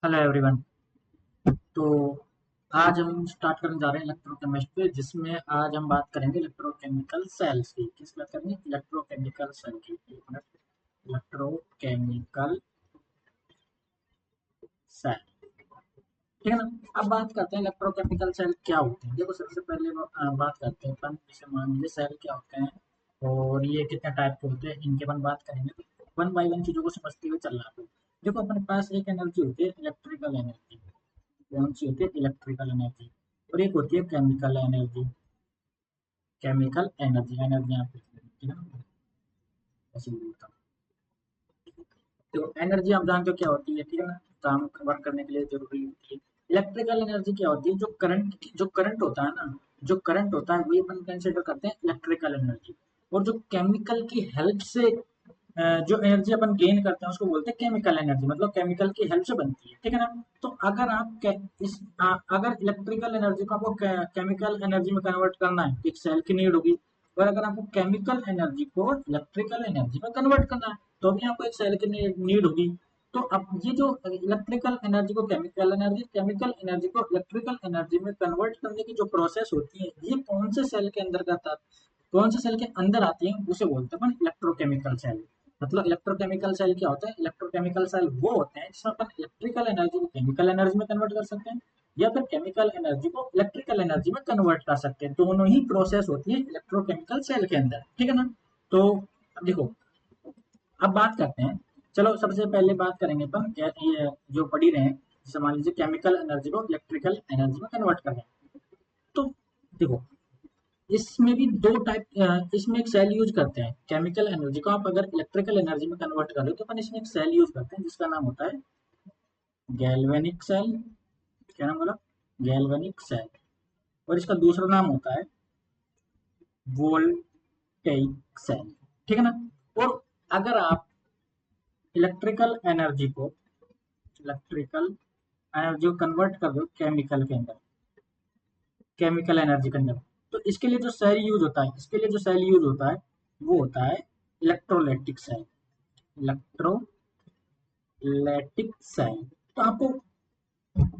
Hello everyone. तो आज हम स्टार्ट करने जा रहे हैं इलेक्ट्रोकेमिस्ट्री, जिसमें आज हम बात करेंगे इलेक्ट्रोकेमिकल सेल्स की। किस बात करेंगे? इलेक्ट्रोकेमिकल सेल की। एक मिनट। इलेक्ट्रोकेमिकल सेल, ठीक है ना। अब बात करते हैं इलेक्ट्रोकेमिकल सेल क्या होते हैं। देखो, सबसे पहले बात करते हैं अपन, जैसे मान लीजिए सेल क्या होते हैं और ये कितने टाइप के होते हैं, इनके अपन बात करेंगे। तो वन बाई वन चीजों को समझते हुए चल रहा है। देखो, अपने पास एक एनर्जी होती है इलेक्ट्रिकल एनर्जी। कौन सी होती है? Electrical energy. और एक होती है chemical energy. Chemical energy, energy यहाँ पे ठीक है ना, ऐसे ही बोलता हूँ। तो एनर्जी आप जानते हो क्या होती है, ठीक है ना। काम वर्क करने के लिए जरूरी होती है। इलेक्ट्रिकल एनर्जी क्या होती है? जो करंट होता है ना, जो करंट होता है वही अपन कंसिडर करते हैं इलेक्ट्रिकल एनर्जी। और जो केमिकल की हेल्प से जो एनर्जी अपन गेन करते हैं उसको बोलते हैं केमिकल एनर्जी, मतलब केमिकल की हेल्प से बनती है, ठीक है ना। तो अगर आप अगर इलेक्ट्रिकल एनर्जी को आपको केमिकल एनर्जी में कन्वर्ट करना है तो एक सेल की नीड होगी। और अगर आपको केमिकल एनर्जी को इलेक्ट्रिकल एनर्जी में कन्वर्ट करना है तो भी आपको एक सेल की नीड होगी। तो अब ये जो इलेक्ट्रिकल एनर्जी को केमिकल एनर्जी, केमिकल एनर्जी को इलेक्ट्रिकल एनर्जी में कन्वर्ट करने की जो प्रोसेस होती है, ये कौन से सेल के अंदर करता, कौन से सेल के अंदर आती है, उसे बोलते हैं अपन इलेक्ट्रोकेमिकल सेल। मतलब इलेक्ट्रोकेमिकल सेल क्या होता है? इलेक्ट्रोकेमिकल सेल वो होते हैं जिसमें अपन इलेक्ट्रिकल एनर्जी को केमिकल एनर्जी में कन्वर्ट कर सकते हैं, या फिर केमिकल एनर्जी को इलेक्ट्रिकल एनर्जी में कन्वर्ट कर सकते हैं। दोनों ही प्रोसेस होती है इलेक्ट्रोकेमिकल सेल के अंदर, ठीक है ना। तो अब देखो, अब बात करते हैं। चलो, सबसे पहले बात करेंगे अपन ये जो पढ़ी रहे हैं, जैसे मान लीजिए केमिकल एनर्जी को इलेक्ट्रिकल एनर्जी में कन्वर्ट कर रहे हैं। तो देखो, इसमें भी दो टाइप, इसमें एक सेल यूज करते हैं। केमिकल एनर्जी को आप अगर इलेक्ट्रिकल एनर्जी में कन्वर्ट कर रहे हो तो अपन इसमें एक सेल यूज करते हैं जिसका नाम होता है गैल्वेनिक सेल। क्या नाम बोला? Galvanic cell. और इसका दूसरा नाम होता है वोल्टेइक सेल, ठीक है ना। और अगर आप इलेक्ट्रिकल एनर्जी को इलेक्ट्रिकल एनर्जी को कन्वर्ट कर दो केमिकल के अंदर, केमिकल एनर्जी के अंदर, तो इसके लिए जो सेल यूज होता है, इसके लिए जो सेल यूज होता है वो होता है इलेक्ट्रोलाइटिक सेल। Electrolytic cell. तो आपको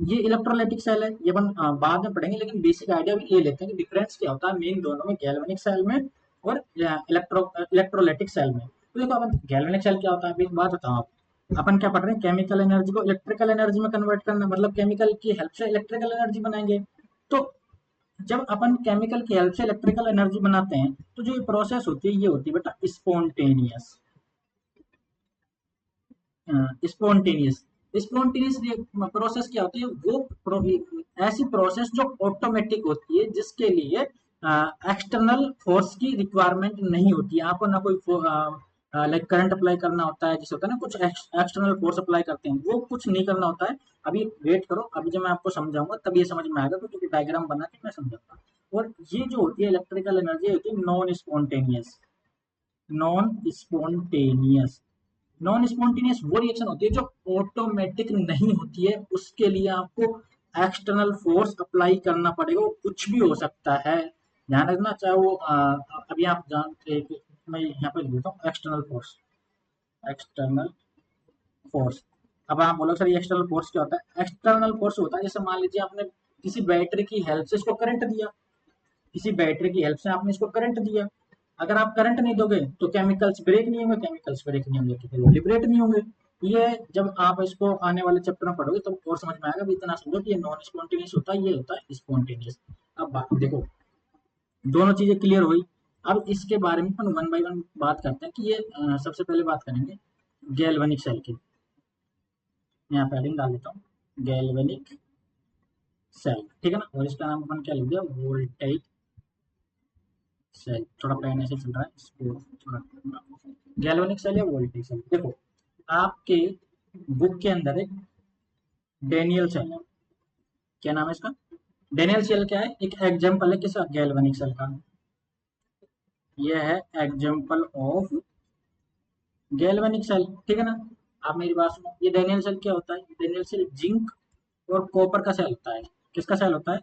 ये इलेक्ट्रोलाइटिक सेल है, ये अपन बाद में पढ़ेंगे, लेकिन बेसिक आइडिया भी ले लेते हैं कि डिफरेंस क्या होता है मेन दोनों में, गैल्वेनिक सेल में और इलेक्ट्रोलाइटिक सेल में। तो देखो, अपन गैल्वेनिक सेल क्या होता है, अभी एक बात बताओ आप। अपन क्या पढ़ रहे हैं? केमिकल एनर्जी को इलेक्ट्रिकल एनर्जी में कन्वर्ट करना, मतलब केमिकल की हेल्प से इलेक्ट्रिकल एनर्जी बनाएंगे। तो जब अपन केमिकल की हेल्प से इलेक्ट्रिकल एनर्जी बनाते हैं तो जो ये प्रोसेस होती है ये होती है बेटा स्पॉन्टेनियस। स्पॉन्टेनियस स्पॉन्टेनियस प्रोसेस क्या होती है? ऐसी प्रोसेस जो ऑटोमेटिक होती है, जिसके लिए एक्सटर्नल फोर्स की रिक्वायरमेंट नहीं होती है। आपको ना कोई लाइक करंट अप्लाई करना होता है, जैसे होता है ना कुछ एक्सटर्नल फोर्स अप्लाई करते हैं, वो कुछ नहीं करना होता है। अभी वेट करो, अभी जब मैं आपको समझाऊंगा तब ये समझ में आएगा, क्योंकि डायग्राम बना के मैं समझाऊंगा। और ये जो होती है इलेक्ट्रिकल एनर्जी होती है non spontaneous. Non spontaneous non spontaneous वो रिएक्शन होती है जो ऑटोमेटिक नहीं होती है, उसके लिए आपको एक्सटर्नल फोर्स अप्लाई करना पड़ेगा। वो कुछ भी हो सकता है, ध्यान रखना। चाहे वो अभी आप जानते हैं कि मैं यहाँ पे लिख देता हूँ एक्सटर्नल फोर्स। External force. अब आप बोलोगे सर ये एक्सटर्नल फोर्स क्या होता है? एक्सटर्नल फोर्स होता है, जैसे मान लीजिए आपने किसी बैटरी की हेल्प से इसको करंट दिया, किसी बैटरी की हेल्प से आपने इसको करंट दिया। अगर आप करंट नहीं दोगे तो केमिकल्स ब्रेक नहीं होंगे, केमिकल्स ब्रेक नहीं होंगे तो फिर वो लिबरेट नहीं होंगे। ये जब आप इसको आने वाले चैप्टर में पढ़ोगे तो और समझ में आएगा। अभी इतना समझो कि ये नॉन स्पॉन्टेनियस होता है, ये होता है स्पॉन्टेनियस। अब देखो, दोनों चीजें क्लियर हुई। अब इसके बारे में अपन वन बाय वन बात करते हैं कि ये सबसे पहले बात करेंगे गैल्वेनिक सेल की। यहाँ पे हेडिंग डाल देता हूँ, गैल्वेनिक सेल, ठीक है ना। और इसका नाम अपन क्या लिख दिया? Voltaic cell. थोड़ा पेन ऐसे चल रहा है, इसको थोड़ा। गैल्वेनिक सेल या वोल्टेज सेल। देखो, आपके बुक के अंदर एक डेनियल सेल है। क्या नाम है इसका? डेनियल सेल क्या है? एक एग्जांपल है किसका? गैल्वेनिक सेल का। यह है एग्जांपल ऑफ गैल्वेनिक सेल, ठीक है ना। आप मेरी बात सुनो, ये डेनियल सेल क्या होता है? डेनियल सेल जिंक और कॉपर का सेल होता है। किसका सेल होता है?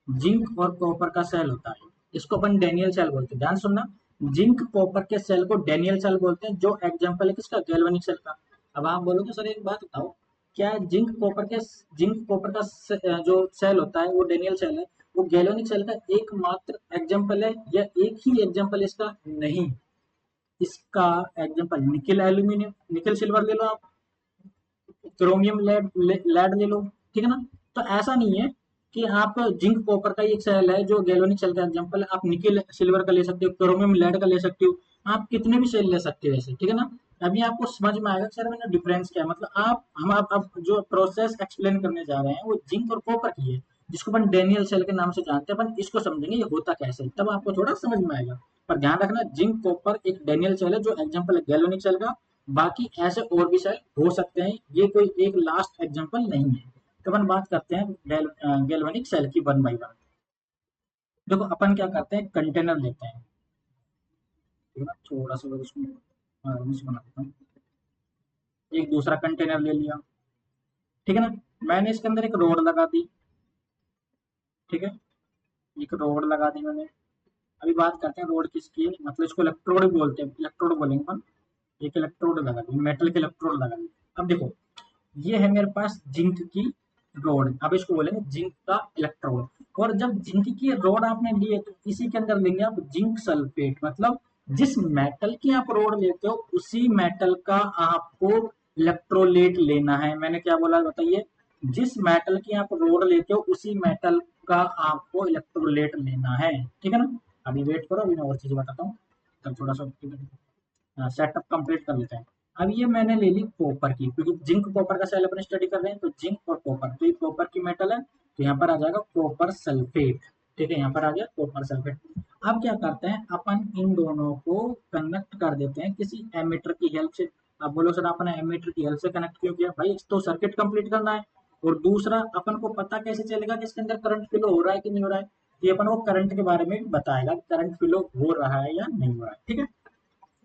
जिंक और कॉपर का सेल होता है। इसको अपन डेनियल सेल बोलते हैं, ध्यान सुनना। जिंक कॉपर के सेल को डेनियल सेल बोलते हैं, जो एग्जांपल है किसका? गैल्वेनिक सेल का। अब आप बोलोगे सर एक बात बताओ क्या जिंक कॉपर का जो सेल होता है वो डेनियल सेल है, वो गैलोनिक सेल का एकमात्र एग्जाम्पल है या एक ही एग्जाम्पल इसका? नहीं, इसका एग्जाम्पल निकल एल्यूमिनियम, निकल सिल्वर ले लो आप, क्रोमियम लेड ले लो, ठीक है ना। तो ऐसा नहीं है कि आप जिंक कॉपर का एक सेल है जो गैलोनिक सेल का एग्जांपल है, आप निकल सिल्वर का ले सकते हो, क्रोमियम लेड का ले सकते हो, आप कितने भी सेल ले सकते हो ऐसे, ठीक है ना। अभी आपको समझ में आएगा सर मैंने डिफरेंस क्या है, मतलब आप जो प्रोसेस एक्सप्लेन करने जा रहे हैं वो जिंक और कॉपर की है, जिसको अपन डेनियल सेल के नाम से जानते हैं, अपन इसको समझेंगे ये होता कैसे है, तब आपको थोड़ा समझ में आएगा। पर ध्यान रखना जिंक कॉपर एक डेनियल सेल है जो एग्जाम्पल है गैलोनिक सेल का, बाकी ऐसे और भी सेल हो सकते हैं, ये कोई एक लास्ट एग्जाम्पल नहीं है। तो अपन बात करते हैं गैल्वेनिक सेल की वन बाई वन। देखो अपन क्या करते हैं, कंटेनर लेते हैं, ठीक है ना, थोड़ा सा उसको बना देता हूँ, एक दूसरा कंटेनर ले लिया, ठीक है ना, मैंने इसके अंदर एक रोड लगा दी, ठीक है, एक रोड लगा दी मैंने। अभी बात करते हैं रोड किसकी है, मतलब इसको इलेक्ट्रोड बोलते हैं, इलेक्ट्रोड बोलेंगे अपन, एक इलेक्ट्रोड लगा दी, मेटल के इलेक्ट्रोड लगा दी। अब देखो ये है मेरे पास जिंक की रोड, अब इसको बोलेंगे जिंक का इलेक्ट्रोड। और जब जिंक की रोड आपने ली है तो इसी के अंदर लेंगे आप जिंक सल्फेट, मतलब जिस मेटल की आप रोड लेते हो उसी मेटल का आपको इलेक्ट्रोलेट लेना है। मैंने क्या बोला बताइए, जिस मेटल की आप रोड लेते हो उसी मेटल का आपको इलेक्ट्रोलेट लेना है, ठीक है ना। अभी वेट करो, अभी मैं और चीज बताता हूँ, तब थोड़ा सा सेटअप कंप्लीट कर लेते हैं। अब ये मैंने ले ली कॉपर की, क्योंकि जिंक कॉपर का सेल अपन स्टडी कर रहे हैं, तो जिंक और कॉपर, तो ये कॉपर की मेटल है, तो यहाँ पर आ जाएगा कॉपर सल्फेट, ठीक है, यहाँ पर आ गया कॉपर सल्फेट। अब क्या करते हैं अपन इन दोनों को कनेक्ट कर देते हैं किसी एमीटर की हेल्प से। अब बोलो सर आपने एमीटर की हेल्प से कनेक्ट क्यों किया, भाई तो सर्किट कंप्लीट करना है, और दूसरा अपन को पता कैसे चलेगा कि इसके अंदर करंट फ्लो हो रहा है कि नहीं हो रहा है, ये अपन को करंट के बारे में भी बताएगा, करंट फ्लो हो रहा है या नहीं हो रहा है, ठीक है।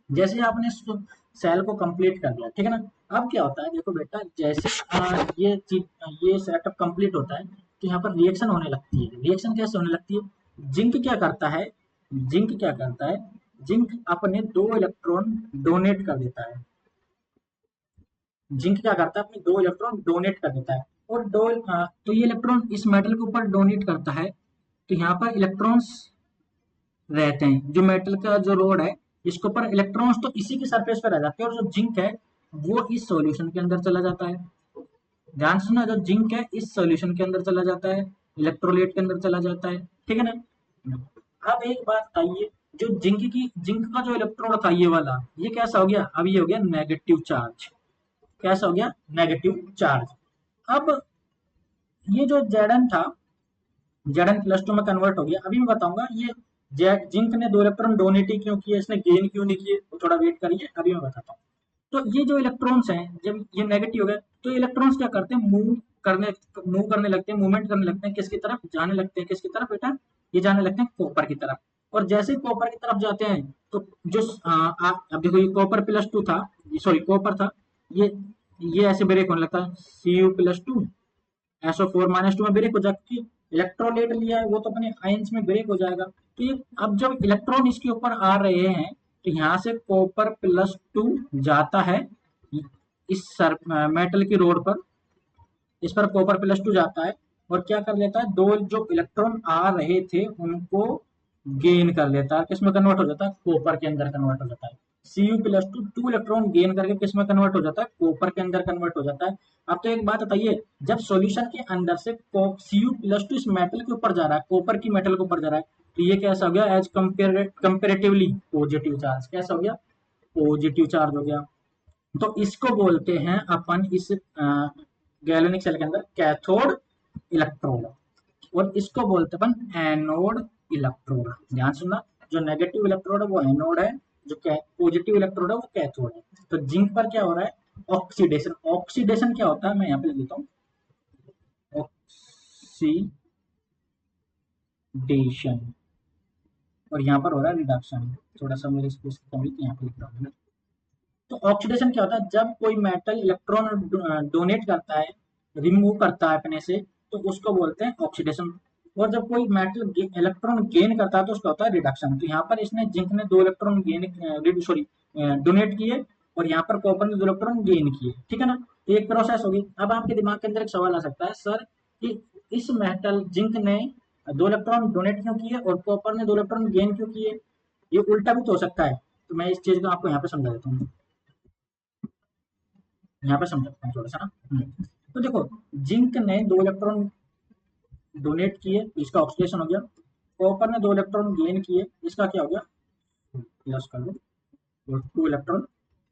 जैसे आपने सेल को कंप्लीट कर लिया, ठीक है ना। अब क्या होता है देखो बेटा, जैसे ये चीज, ये सेटअप कंप्लीट होता है तो यहाँ पर रिएक्शन होने लगती है। रिएक्शन कैसे होने लगती है, जिंक क्या करता है, जिंक क्या करता है, जिंक अपने 2 इलेक्ट्रॉन डोनेट कर देता है, जिंक क्या करता है अपने 2 इलेक्ट्रॉन डोनेट कर देता है, और तो ये इलेक्ट्रॉन इस मेटल के ऊपर डोनेट करता है, तो यहाँ पर इलेक्ट्रॉन्स रहते हैं, जो मेटल का जो रोड है इसके ऊपर इलेक्ट्रॉन्स तो इसी की सरफेस पर रह जाते हैं, और जो जिंक है वो इस सॉल्यूशन के अंदर चला जाता है। ध्यान सुना, जो जिंक है इस सॉल्यूशन के अंदर चला जाता है, इलेक्ट्रोलाइट के अंदर चला जाता है, ठीक है ना। अब एक बात बताइए, जो जिंक का जो इलेक्ट्रोड था ये वाला, ये कैसा हो गया, अब ये हो गया नेगेटिव चार्ज, कैसा हो गया, नेगेटिव चार्ज। अब ये जो Zn था, Zn+2 में कन्वर्ट हो गया। अभी मैं बताऊंगा ये जिंक ने 2 इलेक्ट्रॉन डोनेट ही क्यों किए, इसने गेन क्यों नहीं किए, तो थोड़ा वेट करिए, अभी मैं बताता हूँ। तो ये जो इलेक्ट्रॉन्स हैं जब ये नेगेटिव हो गए तो इलेक्ट्रॉन्स क्या करते हैं, करने लगते हैं, मूवमेंट करने लगते हैं, किसकी तरफ जाने लगते हैं, किसकी तरफ बेटा, ये जाने लगते हैं कॉपर की तरफ। और जैसे ही कॉपर की तरफ जाते हैं तो जो अब देखो ये कॉपर+2 था, सॉरी कॉपर था, ये ऐसे ब्रेक होने लगता है, Cu+2 SO4-2 में ब्रेक हो जाती है। इलेक्ट्रोलाइट लिया है वो तो अपने आयंस में ब्रेक हो जाएगा। तो ये अब जब इलेक्ट्रॉन इसके ऊपर आ रहे हैं तो यहाँ से कॉपर+2 जाता है इस मेटल की रोड पर, इस पर कॉपर+2 जाता है और क्या कर लेता है, दो जो इलेक्ट्रॉन आ रहे थे उनको गेन कर लेता है, किसमें कन्वर्ट हो जाता है, कॉपर के अंदर कन्वर्ट हो जाता है। Cu+2 2 इलेक्ट्रॉन गेन करके किसमें कन्वर्ट हो जाता है, कॉपर के अंदर कन्वर्ट हो जाता है। अब तो एक बात बताइए, जब सॉल्यूशन के अंदर से Cu+2 इस मेटल के ऊपर जा रहा है, कॉपर की मेटल के ऊपर जा रहा है, तो ये कैसा हो गया, एज कंपेरेटिवली पॉजिटिव चार्ज, कैसा हो गया, पॉजिटिव चार्ज हो गया। तो इसको बोलते हैं अपन इस गैलोनिक सेल के अंदर कैथोड इलेक्ट्रोड, और इसको बोलते हैं अपन एनोड इलेक्ट्रोड। ध्यान सुनना, जो नेगेटिव इलेक्ट्रोड है वो एनोड है, जो पॉजिटिव इलेक्ट्रोड है वो कैथोड है। तो जिंक पर क्या हो रहा है, ऑक्सीडेशन। ऑक्सीडेशन क्या होता है, मैं यहाँ पे लिख देता हूँ, ऑक्सीडेशन, और यहाँ पर हो रहा है रिडक्शन। थोड़ा सा मेरे स्पेस की कमी, यहाँ पे लिख रहा हूँ। तो ऑक्सीडेशन क्या होता है, जब कोई मेटल इलेक्ट्रॉन डोनेट करता है, रिमूव करता है अपने से, तो उसको बोलते हैं ऑक्सीडेशन। और जब कोई मेटल इलेक्ट्रॉन गेन करता है तो उसका होता है रिडक्शन। तो यहाँ पर इसने जिंक ने 2 इलेक्ट्रॉन गेन, सॉरी डोनेट किए, और यहाँ पर कॉपर ने 2 इलेक्ट्रॉन गेन किए, ठीक है ना। तो एक प्रोसेस होगी। अब आपके दिमाग के अंदर एक सवाल आ सकता है, सर कि इस मेटल जिंक ने 2 इलेक्ट्रॉन डोनेट क्यों किए और कॉपर ने 2 इलेक्ट्रॉन गेन क्यों किए? ये उल्टा भी तो हो सकता है। तो मैं इस चीज को आपको यहाँ पे समझा देता हूँ, यहाँ पे समझाता हूँ थोड़ा सा ना। तो देखो, जिंक ने 2 इलेक्ट्रॉन डोनेट किए, इसका ऑक्सीडेशन हो गया। कॉपर ने 2 इलेक्ट्रॉन गेन किए, इसका क्या हो गया, प्लस कर लो, 2 इलेक्ट्रॉन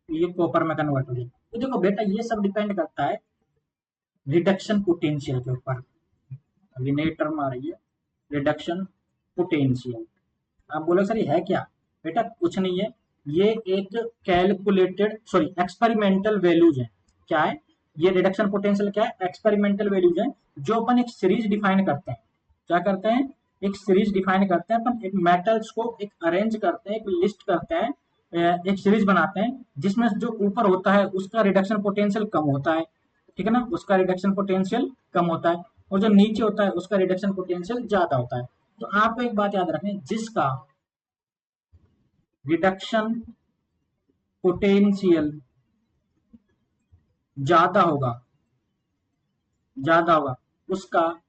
ये कॉपर में कन्वर्ट हो गया। तो देखो बेटा, ये सब डिपेंड करता है रिडक्शन पोटेंशियल के ऊपर। अभी नई टर्म आ रही है, रिडक्शन पोटेंशियल। आप बोलो सर ये है क्या? बेटा कुछ नहीं है, ये एक कैलकुलेटेड सॉरी एक्सपेरिमेंटल वैल्यूज है। क्या है ये रिडक्शन पोटेंशियल? क्या है? एक्सपेरिमेंटल वैल्यूज है, जो अपन एक सीरीज डिफाइन करते हैं। क्या करते हैं? एक सीरीज डिफाइन करते हैं अपन, एक मेटल्स को एक अरेंज करते हैं, एक लिस्ट करते हैं, एक सीरीज बनाते हैं, जिसमें जो ऊपर होता है उसका रिडक्शन पोटेंशियल कम होता है, ठीक है ना, उसका रिडक्शन पोटेंशियल कम होता है, और जो नीचे होता है उसका रिडक्शन पोटेंशियल ज्यादा होता है। तो आपको एक बात याद रखनी, जिसका रिडक्शन पोटेंशियल ज्यादा होगा, ज्यादा होगा, उसका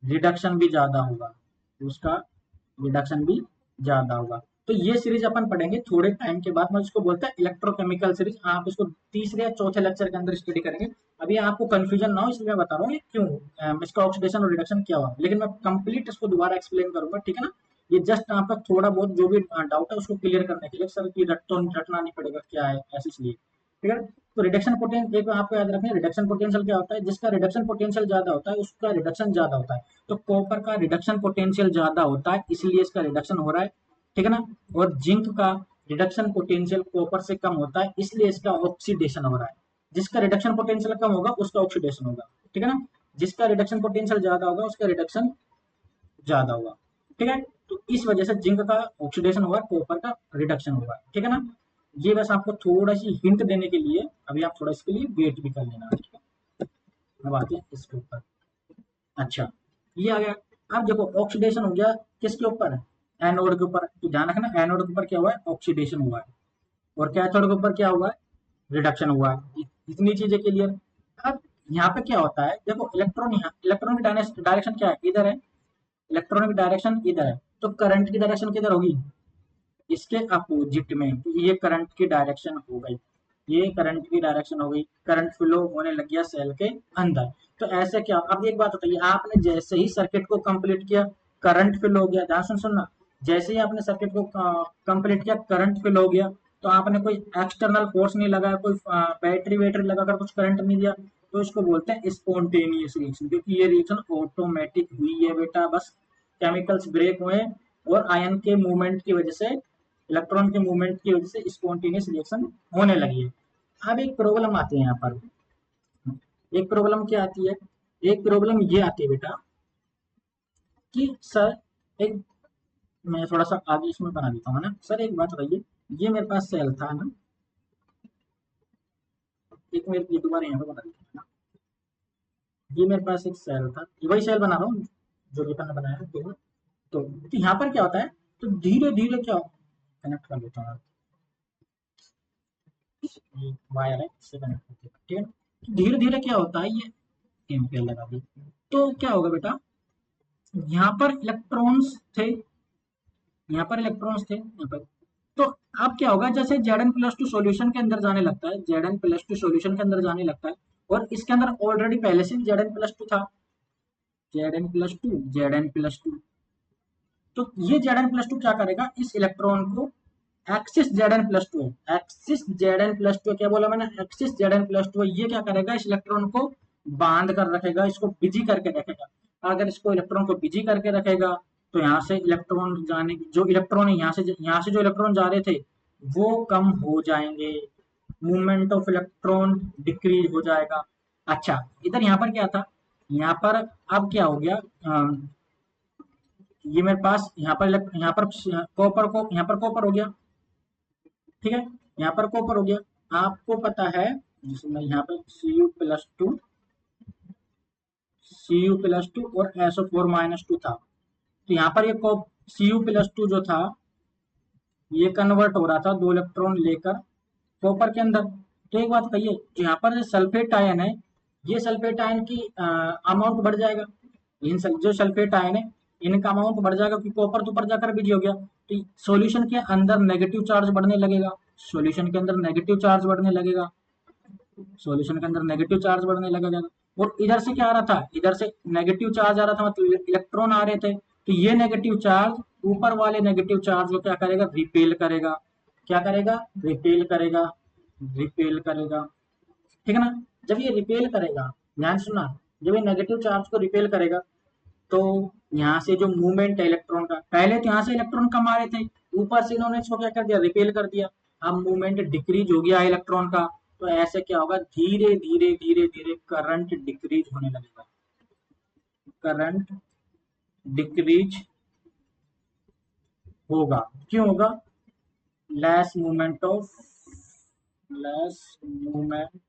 रिडक्शन भी ज्यादा होगा, उसका रिडक्शन भी ज्यादा होगा। तो ये सीरीज अपन पढ़ेंगे थोड़े टाइम के बाद, मैं इसको बोलता है इलेक्ट्रोकेमिकल सीरीज। आप इसको तीसरे या चौथे लेक्चर के अंदर स्टडी करेंगे। अभी आपको कंफ्यूजन ना हो इसलिए मैं बता रहा हूँ ये क्यों, इसका ऑक्सीडेशन और रिडक्शन क्या हुआ, लेकिन मैं कंप्लीट इसको दोबारा एक्सप्लेन करूंगा, ठीक है ना। ये जस्ट आपका थोड़ा बहुत जो भी डाउट है उसको क्लियर करने के लिए, सर की रटना नहीं पड़ेगा क्या है ऐसे, इसलिए ठीक है। तो रिडक्शन पोटेंशियल एक आपको याद रखना है, रिडक्शन पोटेंशियल क्या होता है? जिसका रिडक्शन पोटेंशियल ज्यादा होता है उसका रिडक्शन ज्यादा होता है। तो कॉपर का रिडक्शन पोटेंशियल ज्यादा होता है इसलिए इसका रिडक्शन हो रहा है, ठीक है ना। और जिंक का रिडक्शन पोटेंशियल कॉपर से कम होता है इसलिए इसका ऑक्सीडेशन हो रहा है। जिसका रिडक्शन पोटेंशियल कम होगा उसका ऑक्सीडेशन होगा, ठीक है ना। जिसका रिडक्शन पोटेंशियल ज्यादा होगा उसका रिडक्शन ज्यादा होगा, ठीक है। तो इस वजह से जिंक का ऑक्सीडेशन होगा, कॉपर का रिडक्शन होगा, ठीक है ना। ये बस आपको थोड़ा सी हिंट देने के लिए, अभी आप थोड़ा इसके लिए वेट भी कर लेना, ठीक है। अब आते हैं इसके ऊपर। अच्छा, ये आ गया। अब देखो ऑक्सीडेशन हो गया किसके ऊपर? एनोड के ऊपर। तो ध्यान रखना, एनोड के ऊपर क्या हुआ है? ऑक्सीडेशन हुआ है। और कैथोड के ऊपर क्या हुआ है? रिडक्शन हुआ है। इतनी चीजें क्लियर। अब यहाँ पे क्या होता है, देखो इलेक्ट्रॉन, यहाँ इलेक्ट्रॉन की डायरेक्शन क्या है? इधर है। इलेक्ट्रॉन की डायरेक्शन इधर है, तो करंट की डायरेक्शन किधर होगी? इसके अपोजिट में। तो ये करंट की डायरेक्शन हो गई, ये करंट की डायरेक्शन हो गई, करंट फ्लो होने लग गया सेल के अंदर। तो ऐसे क्या, अब एक बात बताइए, आपने जैसे ही सर्किट को कंप्लीट किया करंट फ्लो हो गया, ध्यान से सुनना, जैसे ही आपने सर्किट को कंप्लीट किया करंट फ्लो हो गया, तो आपने कोई एक्सटर्नल फोर्स नहीं लगाया, कोई बैटरी वैटरी लगाकर कुछ करंट नहीं दिया, तो इसको बोलते हैं स्पॉन्टेनियस रिएक्शन, क्योंकि ये रिएक्शन ऑटोमेटिक हुई है बेटा, बस केमिकल्स ब्रेक हुए और आयन के मूवमेंट की वजह से, इलेक्ट्रॉन के मूवमेंट की वजह से स्पॉन्टेनियस रिएक्शन होने लगी है। अब एक प्रॉब्लम आती है यहाँ पर, एक प्रॉब्लम क्या आती है? एक प्रॉब्लम ये आती है बेटा कि सर, एक मैं थोड़ा सा आगे इसमें बना देता हूँ ना सर, एक बात बताइए, ये मेरे पास सेल था ना, एक मेरे ये दोबारा यहाँ पे बना देता हूँ ना, ये मेरे पास एक सेल था, वही सेल बना रहा हूँ जो भी मैंने बनाया है, तो यहाँ पर क्या होता है, तो धीरे धीरे क्या कनेक्ट कर देता हूँ, वायर है इससे कनेक्ट करते हैं, ठीक है। तो धीरे धीरे क्या होता है, ये एम्पियर लगा दी, तो क्या होगा बेटा, यहाँ पर इलेक्ट्रॉन्स थे, यहाँ पर इलेक्ट्रॉन्स थे यहाँ पर। तो अब क्या होगा, जैसे Zn+2 सॉल्यूशन के अंदर जाने लगता है, Zn+2 सॉल्यूशन के अंदर जाने लगता है, और इसके अंदर ऑलरेडी पहले से Zn+2 था, Zn+2 तो ये Zn+2 क्या करेगा, इस इलेक्ट्रॉन को, एक्सिस Zn+2 है, एक्सिस Zn+2 क्या बोला मैंने, एक्सिस Zn+2, ये क्या करेगा, इस इलेक्ट्रॉन को बांध कर रखेगा, इसको बिजी करके रखेगा। अगर इसको इलेक्ट्रॉन को बिजी करके रखेगा तो यहाँ से इलेक्ट्रॉन जाने, जो इलेक्ट्रॉन है यहाँ से जो इलेक्ट्रॉन जा रहे थे वो कम हो जाएंगे, मूवमेंट ऑफ इलेक्ट्रॉन डिक्रीज हो जाएगा। अच्छा, इधर यहाँ पर क्या था, यहाँ पर अब क्या हो गया, ये मेरे पास यहाँ पर कॉपर को, यहाँ पर कॉपर हो गया, ठीक है, यहाँ पर कॉपर हो गया। आपको पता है, जिसमें यहाँ पर Cu+2 और SO4-2 था, तो यहाँ पर ये Cu+2 जो था ये कन्वर्ट हो रहा था 2 इलेक्ट्रॉन लेकर कॉपर के अंदर। तो एक बात कहिए, जो यहाँ पर सल्फेट आयन है, ये सल्फेट आयन की अमाउंट बढ़ जाएगा। जो सल्फेट आयन है इनका अमाउंट बढ़ जाएगा, क्योंकि कॉपर तो ऊपर जाकर बिजी हो गया। तो सॉल्यूशन के अंदर नेगेटिव चार्ज बढ़ने लगेगा, सॉल्यूशन के अंदर नेगेटिव चार्ज बढ़ने लगेगा, सॉल्यूशन के अंदर नेगेटिव चार्ज बढ़ने लगेगा। और इधर से क्या आ रहा था, इधर से नेगेटिव चार्ज आ रहा था, मतलब इलेक्ट्रॉन आ रहे थे। तो ये नेगेटिव चार्ज ऊपर वाले नेगेटिव चार्ज को क्या करेगा, रिपेल करेगा। क्या करेगा, रिपेल करेगा, रिपेल करेगा। ठीक है ना। जब ये रिपेल करेगा, ध्यान सुनना, जब ये नेगेटिव चार्ज को रिपेल करेगा, तो यहाँ से जो मूवमेंट है इलेक्ट्रॉन का, पहले तो यहाँ से इलेक्ट्रॉन कम आ रहे थे, ऊपर से इन्होंने इसको क्या कर दिया, रिपेल कर दिया। अब मूवमेंट डिक्रीज हो गया इलेक्ट्रॉन का। तो ऐसे क्या होगा, धीरे धीरे धीरे धीरे करंट डिक्रीज होने लगेगा, करंट डिक्रीज होगा। क्यों होगा, less movement of, less movement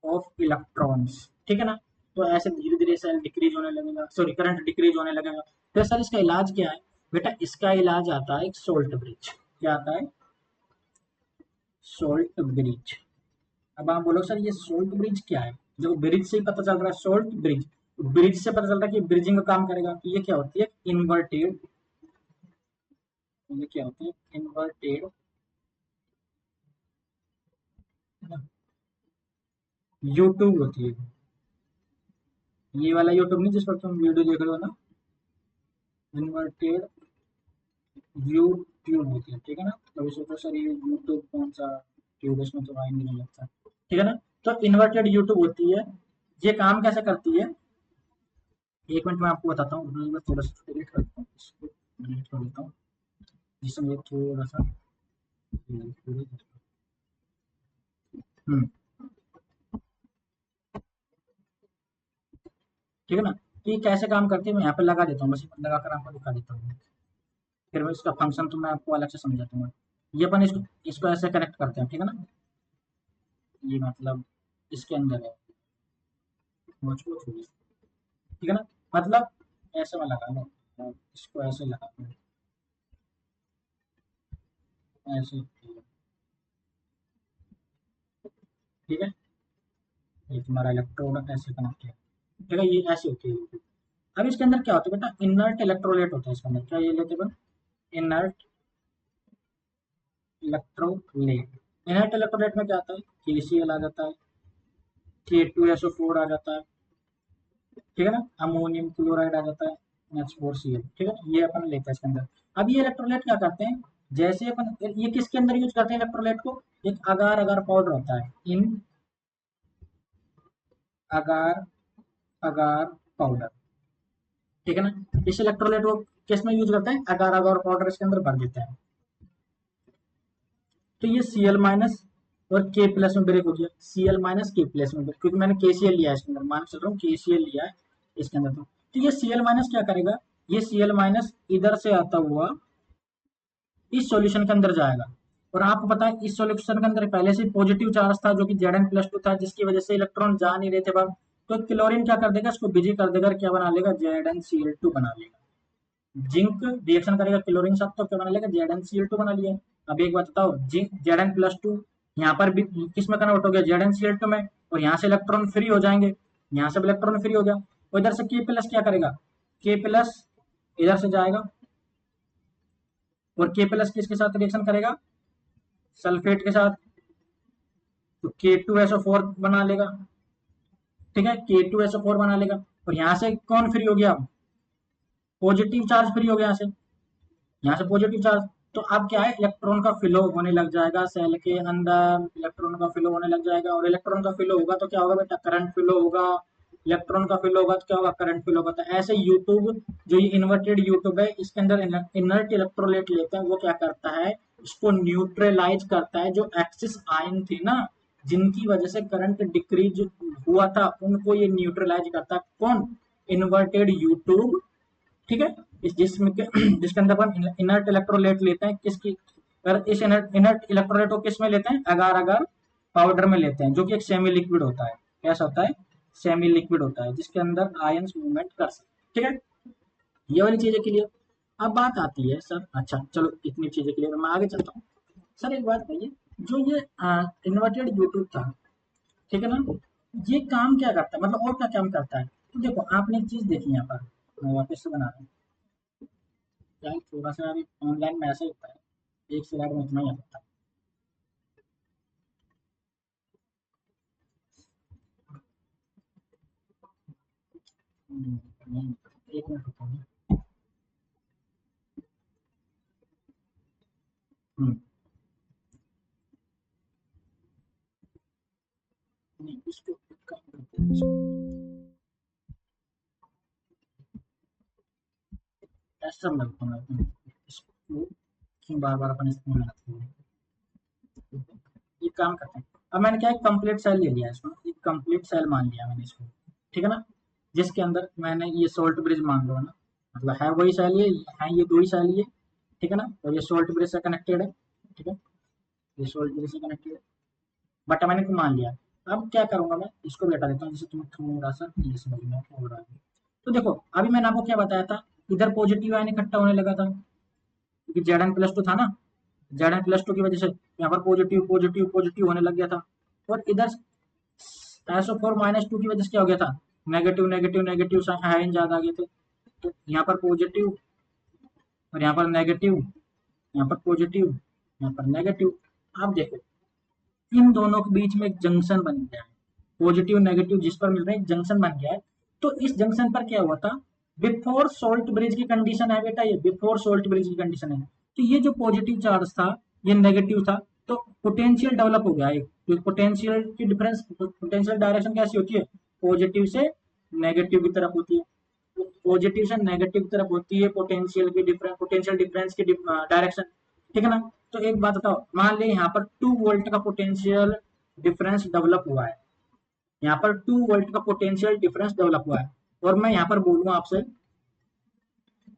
of electrons. ठीक है ना। तो ऐसे धीरे धीरे सेल डिक्रीज होने लगेगा, सॉरी करंट डिक्रीज होने लगेगा। तो सर इसका इलाज क्या है, बेटा इसका इलाज आता है एक सोल्ट ब्रिज। क्या आता है, सोल्ट ब्रिज। अब आप बोलो सर ये सोल्ट ब्रिज क्या है, जो ब्रिज से ही पता चल रहा है, सोल्ट ब्रिज, ब्रिज से पता चलता है कि ब्रिजिंग का काम करेगा। तो ये क्या होती है, इन्वर्टेड, ये क्या होती है, इन्वर्टेड यूट्यूब होती है। ये वाला यूट्यूब नहीं जिस पर तुम वीडियो देख रहे हो ना, इन्वर्टेड यूट्यूब होती है। ठीक है ना। तो सोचो सर ये यूट्यूब कौन सा ट्यूब, इसमें तो आएंगे नहीं लगता। ठीक है ना। तो इन्वर्टेड यूट्यूब होती है। ये काम कैसे करती है, एक मिनट में आपको बताता हूँ। मैं थोड़ा सा डिलीट करता हूँ, इसको डिलीट कर देता हूँ, जिसमें थोड़ा सा हम्म। ठीक है ना। तो ये कैसे काम करती है मैं यहाँ पे लगा देता हूँ, बस लगा कर आपको दिखा देता हूँ। फिर मैं इसका फंक्शन तो मैं आपको अलग से समझा दूंगा। ये अपन इसको ऐसे कनेक्ट करते हैं। ठीक है ना। ये मतलब इसके अंदर है, मुझको छोड़िए। ठीक है ना। मतलब ऐसे में लगा लो, और इसको ऐसे लगा लो, ऐसे। ठीक है। ये तुम्हारा इलेक्ट्रोड ऐसे कनेक्ट है। ठीक है, ये ऐसे होती है। अब इसके अंदर क्या होता है बेटा, इनर्ट इलेक्ट्रोलाइट होता है इसके अंदर। क्या ये लेते हैं, इनर्ट इलेक्ट्रोलाइट। इनर्ट इलेक्ट्रोलाइट में क्या आता है, KCl आ जाता है, K2SO4 आ जाता है। ठीक है ना। अमोनियम क्लोराइड आ जाता है, H4Cl। ठीक है, ये अपन लेते हैं इसके अंदर। अब ये इलेक्ट्रोलाइट क्या करते हैं, जैसे अपन ये किसके अंदर यूज करते हैं इलेक्ट्रोलाइट को, एक अगार अगार पाउडर होता है, इन अगार अगार पाउडर। ठीक है ना। इस इलेक्ट्रोलाइट को किस में यूज करते हैं, अगार अगार पाउडर इसके अंदर भर देते हैं। तो ये Cl- और K+ में ब्रेक हो गया, Cl- K+ में, क्योंकि मैंने KCl लिया है इसके अंदर, मान चल रहा हूँ KCl लिया है इसके अंदर। तो ये Cl- क्या करेगा, ये Cl- इधर से आता हुआ इस सॉल्यूशन के अंदर जाएगा। और आपको पता है इस सॉल्यूशन के अंदर पहले से पॉजिटिव चार्ज था, जो कि Zn+2 था, जिसकी वजह से इलेक्ट्रॉन जा नहीं रहे थे बाहर। तो क्लोरीन क्या कर देगा, इसको बिजी कर देगा, क्या बना लेगा, ZnCl2 बना लेगा। जिंक रिएक्शन करेगा क्लोरीन साथ, तो क्या बना लेगा, ZnCl2 बना लिया। अब एक बात बताओ, जिंक Zn+2 यहाँ पर भी किस में कन्वर्ट हो गया, ZnCl2 में, और यहाँ से इलेक्ट्रॉन फ्री हो जाएंगे, यहाँ से इलेक्ट्रॉन फ्री हो गया। और इधर से K+ क्या करेगा, K+ इधर से जाएगा, और K+ किसके साथ रिएक्शन करेगा, सल्फेट के साथ, तो K2SO4 बना लेगा। ठीक है, K2SO4 बना लेगा। और यहाँ से कौन फ्री हो गया, पॉजिटिव चार्ज फ्री हो गया यहाँ से, यहाँ से पॉजिटिव चार्ज। तो अब क्या है, इलेक्ट्रॉन का फ्लो होने लग जाएगा सेल के अंदर, इलेक्ट्रॉन का फ्लो होने लग जाएगा। और इलेक्ट्रॉन का फ्लो होगा तो क्या होगा बेटा, करंट फ्लो होगा। इलेक्ट्रॉन का फ्लो होगा तो क्या होगा, करंट फ्लो होगा। तो ऐसे यूट्यूब, जो ये इन्वर्टेड यूट्यूब है, इसके अंदर इनर्ट इलेक्ट्रोलाइट लेते हैं, वो क्या करता है, इसको न्यूट्रलाइज करता है। जो एक्सिस आयन थे ना, जिनकी वजह से करंट डिक्रीज हुआ था, उनको ये न्यूट्रलाइज करता है। कौन, इन्वर्टेड यूट्यूब। ठीक है। इस जिसमें जिसके अंदर अपन इनर्ट इलेक्ट्रोलाइट लेते हैं, किसकी, अगर इस इनर्ट इलेक्ट्रोलाइट को किस में लेते हैं, अगार अगार पाउडर में लेते हैं, जो कि एक सेमी लिक्विड होता है। कैसा होता है, सेमी लिक्विड होता है, जिसके अंदर आयंस मूवमेंट कर सकते। ठीक है, ये वाली चीजें क्लियर। अब बात आती है सर, अच्छा चलो इतनी चीजें क्लियर, मैं आगे चलता हूँ। सर एक बात कहिए, जो ये इन्वर्टेड यूट्यूब था, ठीक है ना, ये काम क्या करता है, मतलब और क्या काम करता है। तो देखो आपने एक चीज देखी यहाँ पर, मैं वापस से बना रहा हूँ, यार थोड़ा सा अभी ऑनलाइन में ऐसा ही होता है, एक स्लाइड में इतना ही आ सकता है। नहीं, एक मिनट रुको। हम्म, नहीं इसको काम करते हैं, ऐसा मैं रखूंगा, इसको क्यों बार बार अपन इसमें बनाते हैं। ये काम करते हैं। अब मैंने क्या है, कंप्लीट सेल ले लिया इसमें, एक कंप्लीट सेल मान लिया मैंने इसको, ठीक है ना, जिसके अंदर मैंने ये सोल्ट ब्रिज मान लो ना, मतलब है वही सेल, ये है ये दो ही सेल ये, ठीक है ना, और ये सोल्ट ब्रिज से कनेक्टेड है, ठीक है, ये सोल्ट ब्रिज से कनेक्टेड है, बट मैंने को मान लिया। अब क्या करूंगा, मैं इसको भी हटा देता हूँ जिससे तुम्हें थोड़ा सा ये समझ में हो रहा है। तो देखो अभी मैंने आपको क्या बताया था, इधर पॉजिटिव आयन इकट्ठा होने लगा था, क्योंकि जेड एन प्लस टू था ना, जेड एन प्लस टू की वजह से यहाँ पर पॉजिटिव पॉजिटिव पॉजिटिव होने लग गया था। और इधर एसओ फोर माइनस टू की वजह से क्या हो गया था, नेगेटिव नेगेटिव नेगेटिव आयन ज्यादा आ गए थे। तो यहाँ पर पॉजिटिव और यहाँ पर नेगेटिव, यहाँ पर पॉजिटिव, यहाँ पर नेगेटिव। आप देखो इन दोनों के बीच में एक जंक्शन बन गया है, पॉजिटिव नेगेटिव जिस पर मिल रहे हैं, एक जंक्शन बन गया है। तो इस जंक्शन पर क्या हुआ था, बिफोर सोल्ट ब्रिज की कंडीशन है बेटा, ये बिफोर सोल्ट ब्रिज की कंडीशन है। तो ये जो पॉजिटिव चार्ज था, ये नेगेटिव था, तो पोटेंशियल डेवलप हो गया एक, तो पोटेंशियल की डिफरेंस, पोटेंशियल डायरेक्शन कैसी होती है, पॉजिटिव से नेगेटिव की तरफ होती है, पॉजिटिव से नेगेटिव की तरफ होती है पोटेंशियल की डिफरेंस, पोटेंशियल डिफरेंस की डायरेक्शन, ठीक है ना। तो एक बात बताओ, मान ले यहाँ पर 2 वोल्ट का पोटेंशियल डिफरेंस डेवलप हुआ है, यहाँ पर 2 वोल्ट का पोटेंशियल डिफरेंस डेवलप हुआ है, और मैं यहाँ पर बोलूँ आपसे,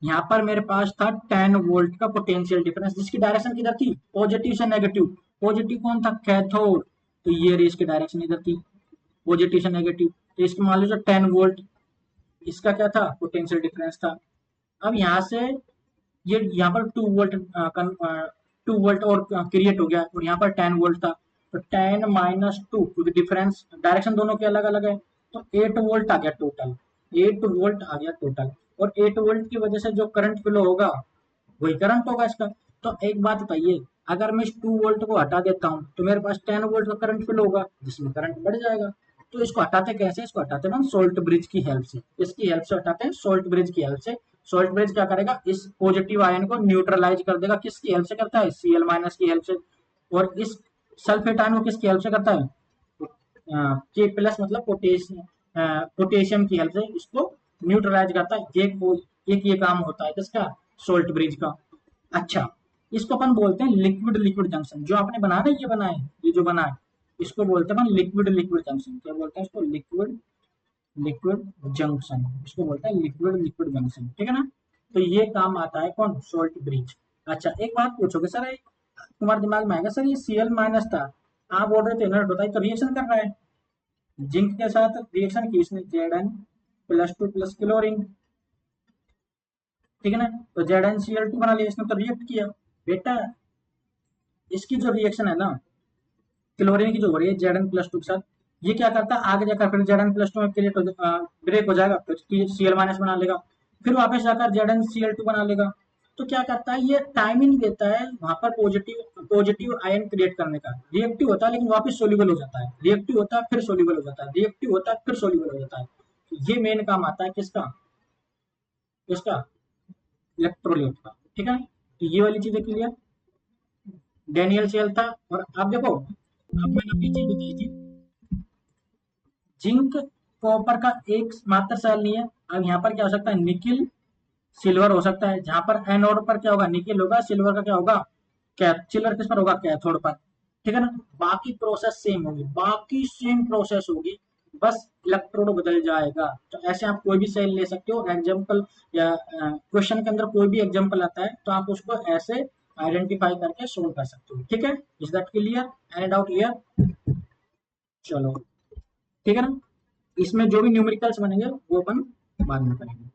यहाँ पर मेरे पास था 10 वोल्ट का पोटेंशियल डिफरेंस, जिसकी डायरेक्शन किधर थी, पॉजिटिव से नेगेटिव। पॉजिटिव कौन था, कैथोड, तो ये रेस की डायरेक्शन इधर थी, पॉजिटिव से नेगेटिव। तो इसको मान लीजिए 10 वोल्ट, इसका क्या था, पोटेंशियल डिफरेंस था। अब यहाँ से ये यहाँ पर 2 वोल्ट 2 वोल्ट और क्रिएट हो गया, और यहाँ पर 10 वोल्ट था, तो 10 - 2, क्योंकि डिफरेंस डायरेक्शन दोनों के अलग अलग है, तो 8 वोल्ट आ गया टोटल, 8 वोल्ट आ गया टोटल। और 8 वोल्ट की वजह से जो करंट फ्लो होगा वही करंट होगा इसका। तो एक बात बताइए, अगर मैं इस 2 वोल्ट को हटा देता हूँ तो मेरे पास 10 वोल्ट का करंट फ्लो होगा, जिसमें करंट बढ़ जाएगा। तो इसको हटाते कैसे, इसको हटाते हैं हम सोल्ट ब्रिज की हेल्प से, इसकी हेल्प से हटाते हैं, सोल्ट ब्रिज की हेल्प से। सोल्ट ब्रिज क्या करेगा, इस पॉजिटिव आयन को न्यूट्रलाइज कर देगा, किसकी हेल्प से करता है, Cl माइनस की हेल्प से। और इस सल्फेट आयन को किसकी हेल्प से करता है, के प्लस मतलब पोटेशियम की हेल्प से इसको न्यूट्रलाइज करता है। एक ये काम होता है किसका, सोल्ट ब्रिज का। अच्छा, इसको अपन बोलते हैं लिक्विड लिक्विड जंक्शन, जो आपने बनाया ना, ये बनाए, ये जो बना है, इसको बोलते हैं अपन लिक्विड लिक्विड जंक्शन। क्या बोलते हैं इसको, लिक्विड लिक्विड जंक्शन, इसको बोलते हैं लिक्विड लिक्विड जंक्शन, ठीक है ना। तो ये काम आता है कौन, सोल्ट ब्रिज। अच्छा एक बात पूछोगे सर, तुम्हारे दिमाग में आएगा सर ये Cl माइनस था, आप बोल रहे थे इनर्ट होता है, तो रिएक्शन कर रहा है, जिंक के साथ रिएक्शन की इसने, Zn+2 प्लस क्लोरीन, ठीक है ना, तो ZnCl2 बना लिया इसने, तो रिएक्ट किया। बेटा इसकी जो रिएक्शन है ना, क्लोरीन की जो हो रही है Zn+2 के साथ, ये क्या करता है, आगे जाकर फिर Zn+2 में ब्रेक हो जाएगा, फिर Cl माइनस बना लेगा, फिर वापस जाकर ZnCl2 बना लेगा। तो क्या करता है, ये टाइमिंग देता है वहां पर पॉजिटिव पॉजिटिव आयन क्रिएट करने का, रिएक्टिव होता है लेकिन वापस सोल्यूबल हो जाता है, रिएक्टिव होता है फिर सोल्यूबल हो जाता है, रिएक्टिव होता है फिर सोल्यूबल हो जाता है। ये मेन काम आता है किसका, किसका, इलेक्ट्रोलाइट का, ठीक है। तो ये वाली चीजें क्लियर, डेनियल सेल था। और आप देखो, अब मैंने अपनी चीज बताई थी, जिंक कॉपर का एक मात्र सेल नहीं है। अब यहाँ पर क्या हो सकता है, निकिल सिल्वर हो सकता है, जहां पर एनोड पर क्या होगा, निकिल होगा, सिल्वर का क्या होगा, सिल्वर किस पर होगा, कैथोड पर, ठीक है ना। बाकी प्रोसेस सेम होगी, बाकी सेम प्रोसेस होगी, बस इलेक्ट्रोड बदल जाएगा। तो ऐसे आप कोई भी सेल ले सकते हो, एग्जाम्पल या क्वेश्चन के अंदर कोई भी एग्जाम्पल आता है तो आप उसको ऐसे आइडेंटिफाई करके सोल्व कर सकते हो, ठीक है। Is that clear, any doubt here, चलो ठीक है ना। इसमें जो भी न्यूमेरिकल्स बनेंगे वो अपन बाद में करेंगे।